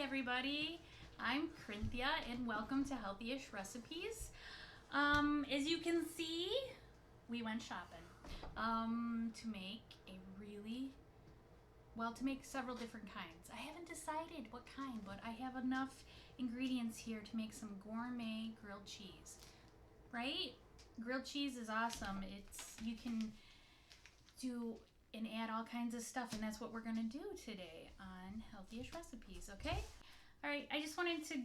everybody. I'm Cynthia and welcome to Healthyish Recipes. As you can see, we went shopping to make to make several different kinds. I haven't decided what kind, but I have enough ingredients here to make some gourmet grilled cheese. Right? Grilled cheese is awesome. You can do and add all kinds of stuff, and that's what we're gonna do today on Healthyish Recipes, okay? All right, I just wanted to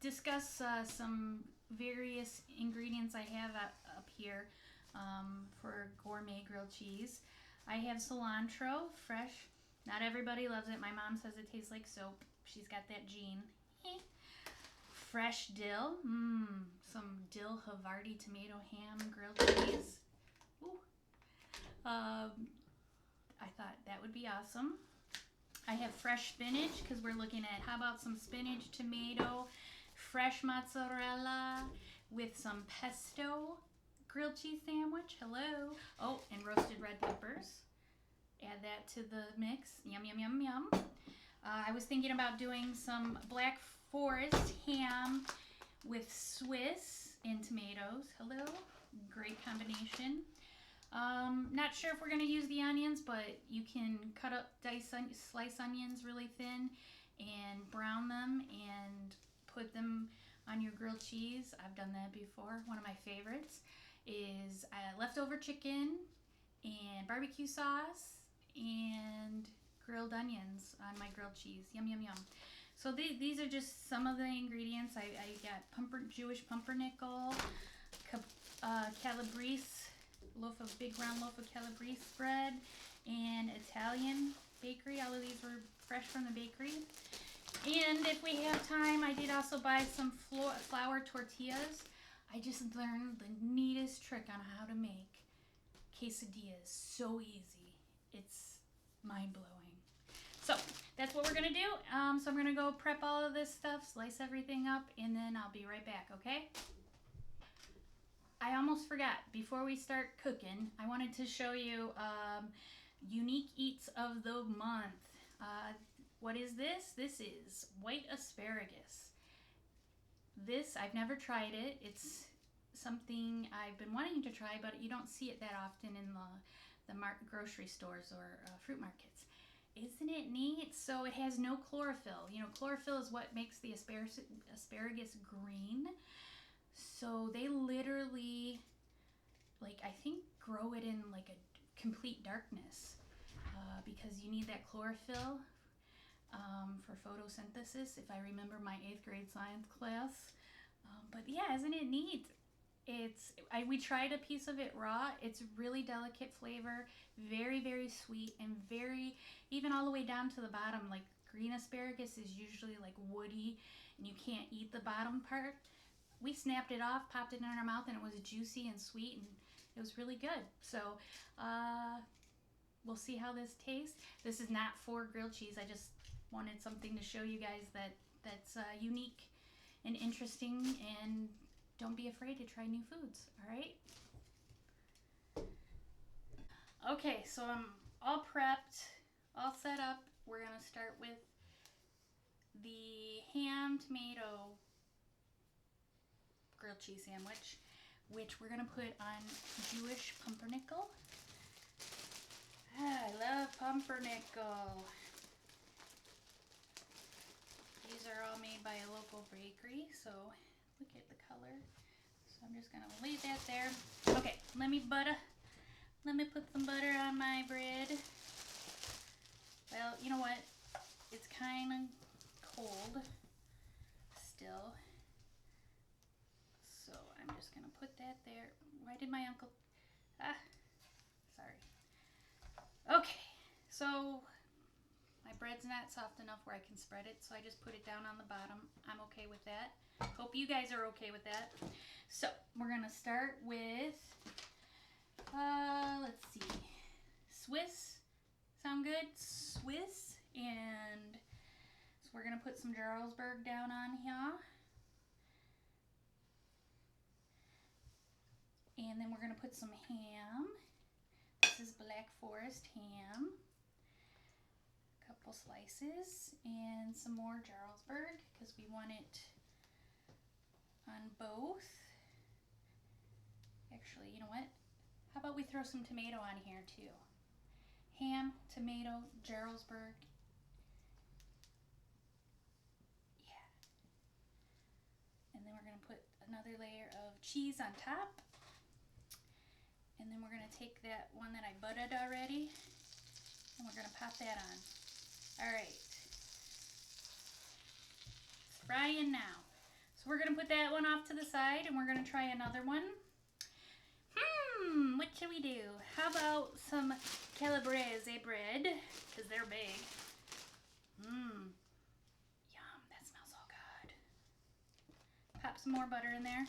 discuss some various ingredients I have up here for gourmet grilled cheese. I have cilantro, fresh. Not everybody loves it. My mom says it tastes like soap. She's got that gene. Fresh dill, some dill Havarti tomato ham grilled cheese. Ooh. I thought that would be awesome. I have fresh spinach because we're looking at how about some spinach, tomato, fresh mozzarella with some pesto grilled cheese sandwich. Hello. Oh, and roasted red peppers. Add that to the mix. Yum, yum, yum, yum. I was thinking about doing some Black Forest ham with Swiss and tomatoes. Hello. Great combination. Not sure if we're going to use the onions, but you can cut up, slice onions really thin and brown them and put them on your grilled cheese. I've done that before. One of my favorites is leftover chicken and barbecue sauce and grilled onions on my grilled cheese. Yum, yum, yum. So these are just some of the ingredients. I got Jewish pumpernickel, calabrese, big round loaf of calabrese bread, and Italian bakery. All of these were fresh from the bakery. And if we have time, I did also buy some flour tortillas. I just learned the neatest trick on how to make quesadillas so easy. It's mind-blowing. So that's what we're gonna do. So I'm gonna go prep all of this stuff, slice everything up, and then I'll be right back, okay? I almost forgot, before we start cooking, I wanted to show you unique eats of the month. What is this? This is white asparagus. This, I've never tried it. It's something I've been wanting to try, but you don't see it that often in the grocery stores or fruit markets. Isn't it neat? So it has no chlorophyll. You know, chlorophyll is what makes the asparagus green. So they literally, I think grow it in a complete darkness because you need that chlorophyll for photosynthesis, if I remember my 8th grade science class. But yeah, isn't it neat? We tried a piece of it raw. It's really delicate flavor, very, very sweet, and even all the way down to the bottom. Green asparagus is usually woody, and you can't eat the bottom part. We snapped it off, popped it in our mouth, and it was juicy and sweet, and it was really good. So we'll see how this tastes. This is not for grilled cheese. I just wanted something to show you guys that's unique and interesting, and don't be afraid to try new foods, all right? Okay, so I'm all prepped, all set up. We're gonna start with the ham tomato grilled cheese sandwich, which we're gonna put on Jewish pumpernickel. I love pumpernickel. These are all made by a local bakery, so look at the color. So I'm just gonna leave that there. Okay, let me put some butter on my bread. Well, you know what? It's kind of cold still. So I'm just gonna put that there. Why did my uncle, sorry. Okay, so my bread's not soft enough where I can spread it, so I just put it down on the bottom. I'm okay with that. Hope you guys are okay with that. So we're gonna start with, let's see, Swiss. Sound good? Swiss, and so we're gonna put some Jarlsberg down on here. And then we're gonna put some ham. This is Black Forest ham. A couple slices and some more Jarlsberg because we want it on both. Actually, you know what? How about we throw some tomato on here too? Ham, tomato, Jarlsberg. Yeah. And then we're going to put another layer of cheese on top. And then we're going to take that one that I buttered already and we're going to pop that on. All right. It's frying now. So we're going to put that one off to the side and we're going to try another one. What should we do? How about some calabrese bread? Because they're big. Yum, that smells so good. Pop some more butter in there.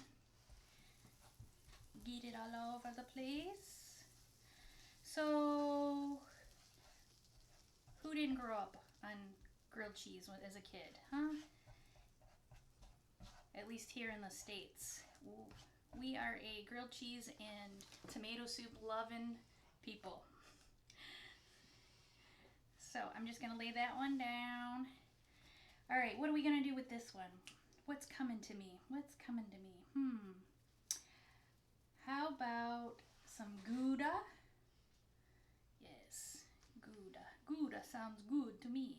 Get it all over the place. So, who didn't grow up on grilled cheese as a kid, huh? At least here in the States. Ooh. We are a grilled cheese and tomato soup loving people. So I'm just going to lay that one down. All right, what are we going to do with this one? What's coming to me? What's coming to me? How about some Gouda? Yes, Gouda. Gouda sounds good to me.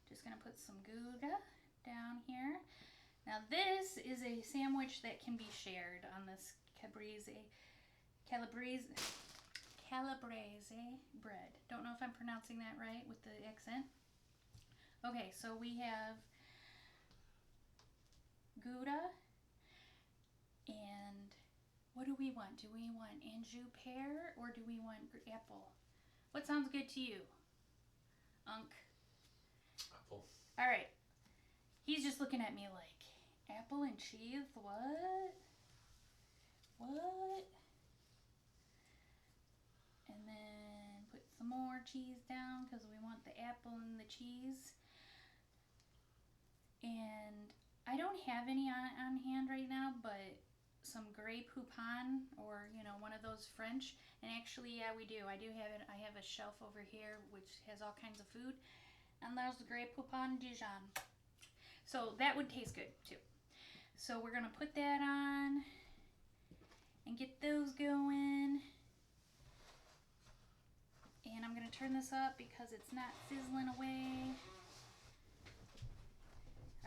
Just going to put some Gouda down here. Now this is a sandwich that can be shared on this calabrese bread. Don't know if I'm pronouncing that right with the accent. Okay, so we have Gouda and what do we want? Do we want Anjou pear or do we want apple? What sounds good to you, Unc? Apple. All right. He's just looking at me like, apple and cheese? What? What? And then put some more cheese down because we want the apple and the cheese. And I don't have any on hand right now, but some Grey Poupon or, you know, one of those French. And actually, yeah, we do. I do have it. I have a shelf over here which has all kinds of food. And there's the Grey Poupon Dijon. So that would taste good too. So we're going to put that on and get those going. And I'm going to turn this up because it's not sizzling away.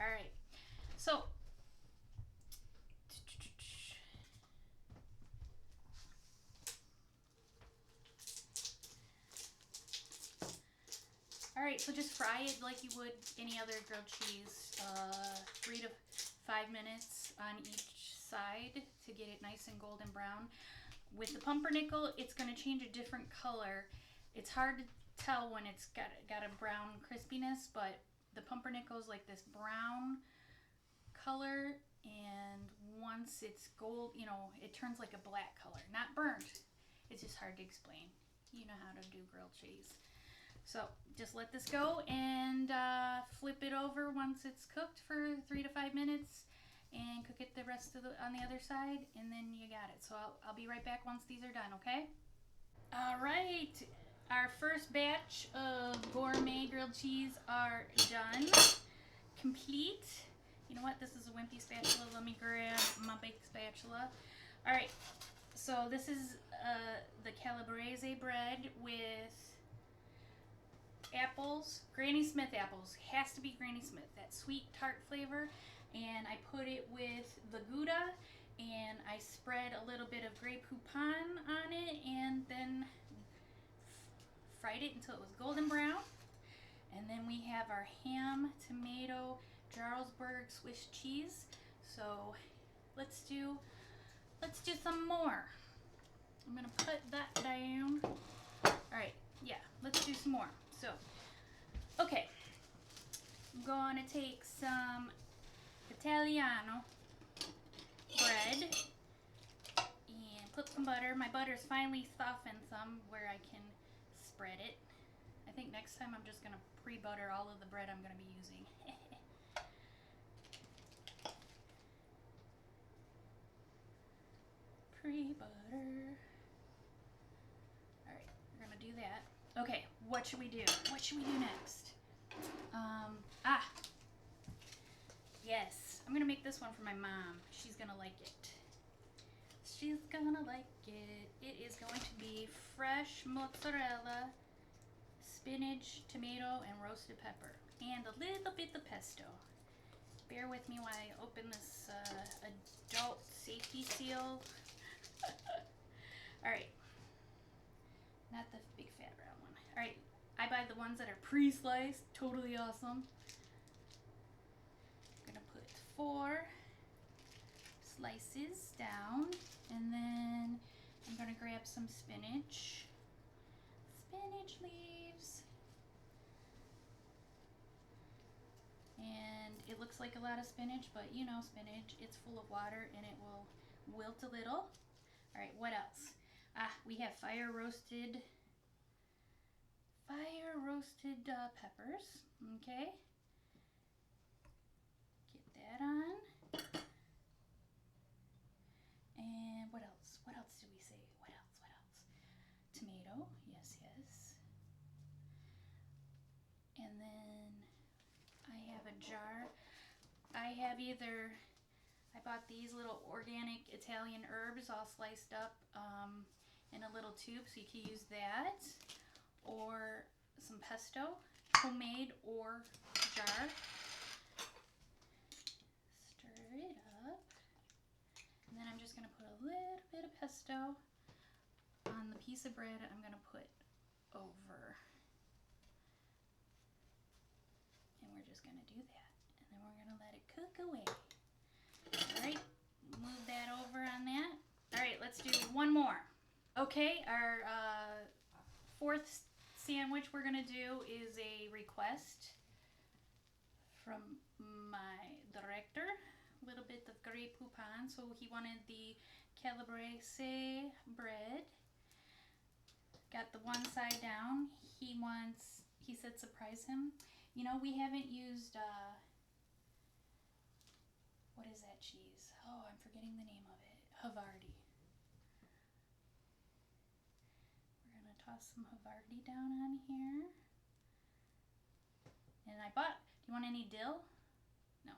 All right. So all right, so just fry it like you would any other grilled cheese, 3 to 5 minutes on each side to get it nice and golden brown. With the pumpernickel, it's going to change a different color. It's hard to tell when it's got a brown crispiness, but the pumpernickel is like this brown color, and once it's gold, you know, it turns like a black color. Not burnt. It's just hard to explain. You know how to do grilled cheese. So just let this go and flip it over once it's cooked for 3 to 5 minutes and cook it the rest of on the other side, and then you got it. So I'll be right back once these are done, okay? All right, our first batch of gourmet grilled cheese are done, complete. You know what, this is a wimpy spatula. Let me grab my big spatula. All right, so this is the calabrese bread with apples, Granny Smith apples. Has to be Granny Smith, that sweet tart flavor. And I put it with the Gouda, and I spread a little bit of Grey Poupon on it, and then fried it until it was golden brown. And then we have our ham, tomato, Jarlsberg Swiss cheese. So let's do some more. I'm gonna put that down. All right, yeah, let's do some more. So, okay, I'm going to take some Italiano bread and put some butter. My butter's finally softened some where I can spread it. I think next time I'm just going to pre-butter all of the bread I'm going to be using. Pre-butter. All right, we're going to do that. Okay, what should we do? What should we do next? Ah, yes. I'm gonna make this one for my mom. She's gonna like it. She's gonna like it. It is going to be fresh mozzarella, spinach, tomato, and roasted pepper, and a little bit of pesto. Bear with me while I open this adult safety seal. Alright. Not the big fat round one. Alright, I buy the ones that are pre-sliced. Totally awesome. I'm gonna put 4 slices down, and then I'm gonna grab some spinach. Spinach leaves. And it looks like a lot of spinach, but you know spinach, it's full of water and it will wilt a little. Alright, what else? We have fire roasted peppers. Okay. Get that on. And what else? What else did we say? What else? Tomato. Yes. And then I have a jar. I bought these little organic Italian herbs all sliced up in a little tube, so you can use that, or some pesto, homemade or jar. Stir it up, and then I'm just going to put a little bit of pesto on the piece of bread I'm going to put over. And we're just going to do that, and then we're going to let it cook away. Alright, move that over on that. Alright, let's do one more. Okay, our 4th sandwich we're going to do is a request from my director. A little bit of Grey Poupon. So he wanted the calabrese bread. Got the one side down. He said surprise him. You know, we haven't used, what is that cheese? Oh, I'm forgetting the name of it. Havarti. We're going to toss some Havarti down on here. And do you want any dill? No.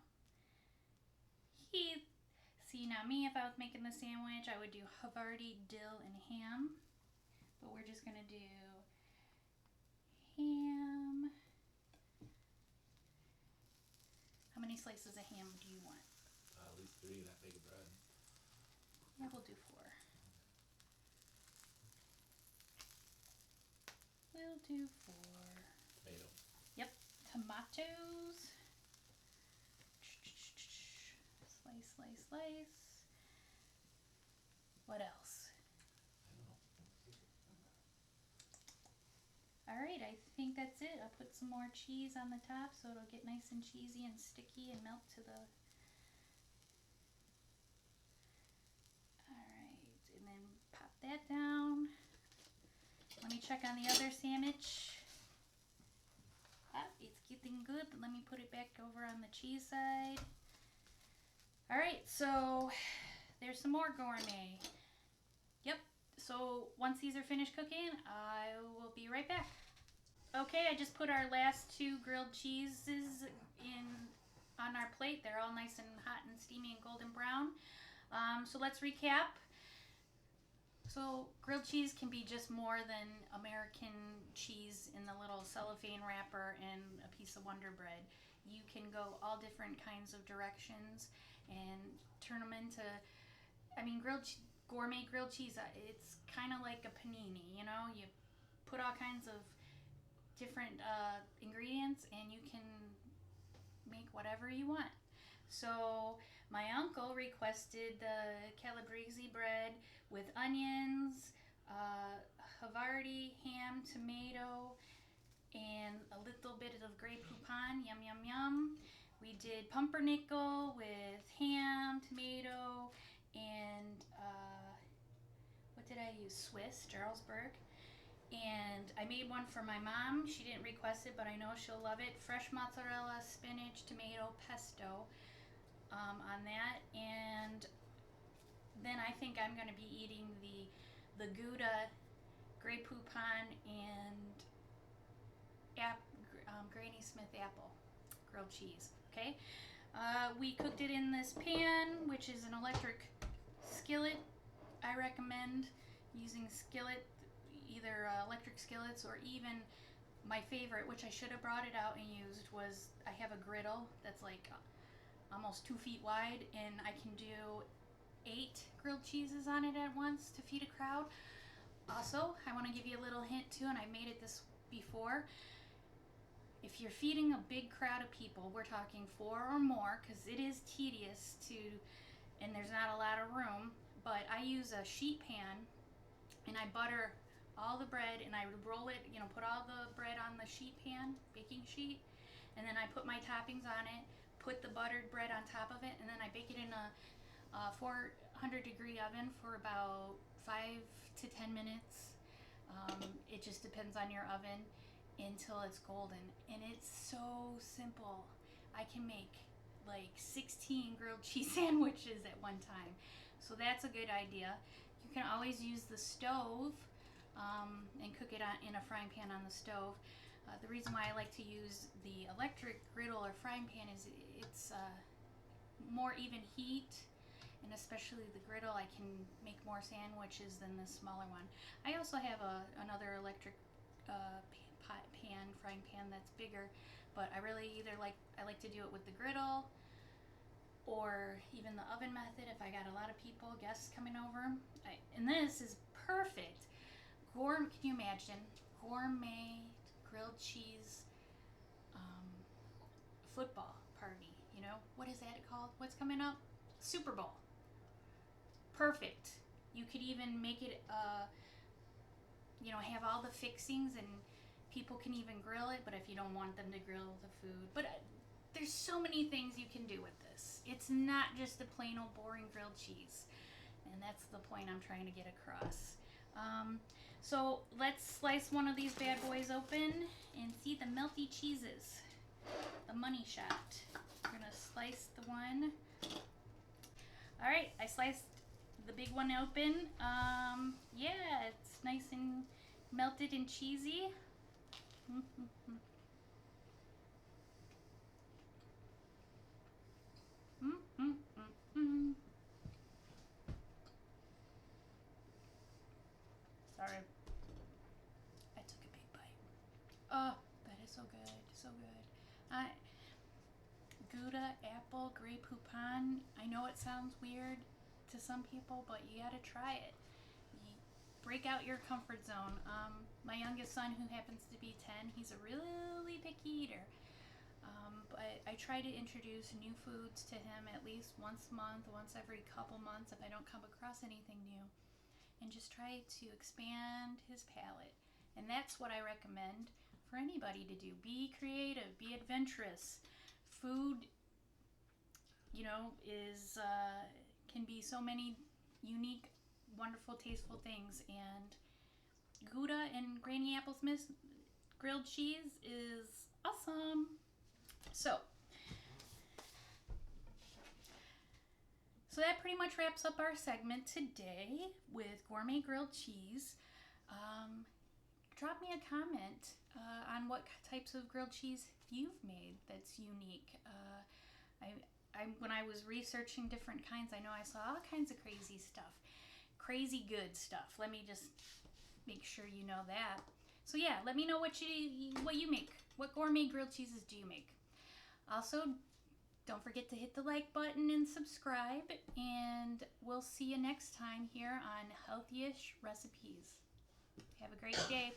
See, now me, if I was making the sandwich, I would do Havarti, dill, and ham. But we're just going to do ham. How many slices of ham do you want? At least 3 in that big of bread. Yeah, we'll do 4. We'll do 4. Tomato. Yep, tomatoes. Slice. What else? Alright, I think that's it. I'll put some more cheese on the top so it'll get nice and cheesy and sticky and melt to the... Alright, and then pop that down. Let me check on the other sandwich. It's getting good. Let me put it back over on the cheese side. Alright, so there's some more gourmet. Yep, so once these are finished cooking, I will be right back. Okay, I just put our last 2 grilled cheeses on our plate. They're all nice and hot and steamy and golden brown. So let's recap. So grilled cheese can be just more than American cheese in the little cellophane wrapper and a piece of Wonder Bread. You can go all different kinds of directions and turn them into, gourmet grilled cheese. It's kind of like a panini, you know? You put all kinds of different ingredients and you can make whatever you want. So my uncle requested the calabrese bread with onions, Havarti, ham, tomato, and a little bit of Grey Poupon. Yum, yum, yum. We did pumpernickel with ham, tomato, and what did I use? Swiss, Jarlsberg. And I made one for my mom. She didn't request it, but I know she'll love it. Fresh mozzarella, spinach, tomato, pesto on that. And then I think I'm going to be eating the Gouda, Grey Poupon, and Granny Smith apple grilled cheese. Okay, we cooked it in this pan, which is an electric skillet. I recommend using skillet, either electric skillets or even my favorite, which I should have brought it out and used, was I have a griddle that's like almost 2 feet wide, and I can do 8 grilled cheeses on it at once to feed a crowd. Also, I want to give you a little hint too, and I made it this before. If you're feeding a big crowd of people, we're talking 4 or more, because it is tedious to, and there's not a lot of room, but I use a sheet pan and I butter all the bread, and I roll it, put all the bread on the sheet pan, baking sheet, and then I put my toppings on it, put the buttered bread on top of it, and then I bake it in a 400-degree oven for about 5 to 10 minutes. It just depends on your oven, until it's golden, and it's so simple. I can make like 16 grilled cheese sandwiches at one time, so that's a good idea. You can always use the stove and cook it in a frying pan on the stove. The reason why I like to use the electric griddle or frying pan is it's more even heat, and especially the griddle, I can make more sandwiches than the smaller one. I also have another electric frying pan that's bigger, but I like to do it with the griddle, or even the oven method if I got a lot of people, guests coming over. And this is perfect. Can you imagine gourmet grilled cheese football party? What is that called? What's coming up? Super Bowl. Perfect. You could even make it have all the fixings, and people can even grill it, but if you don't want them to grill the food. But there's so many things you can do with this. It's not just a plain old boring grilled cheese, and that's the point I'm trying to get across. So let's slice one of these bad boys open and see the melty cheeses, the money shot. We're gonna slice the one. All right, I sliced the big one open. Yeah, it's nice and melted and cheesy. Sorry, I took a big bite. Oh, that is so good, so good. Gouda, apple, Grey Poupon. I know it sounds weird to some people, but you gotta try it. Break out your comfort zone. My youngest son, who happens to be 10, he's a really picky eater. But I try to introduce new foods to him at least once a month, once every couple months if I don't come across anything new. And just try to expand his palate. And that's what I recommend for anybody to do. Be creative, be adventurous. Food, can be so many unique, wonderful, tasteful things, and Gouda and Granny Applesmith grilled cheese is awesome. So that pretty much wraps up our segment today with gourmet grilled cheese. Drop me a comment on what types of grilled cheese you've made that's unique. When I was researching different kinds, I know I saw all kinds of crazy stuff. Crazy good stuff. Let me just make sure you know that. So yeah, let me know what you make. What gourmet grilled cheeses do you make? Also, don't forget to hit the like button and subscribe, and we'll see you next time here on Healthyish Recipes. Have a great day.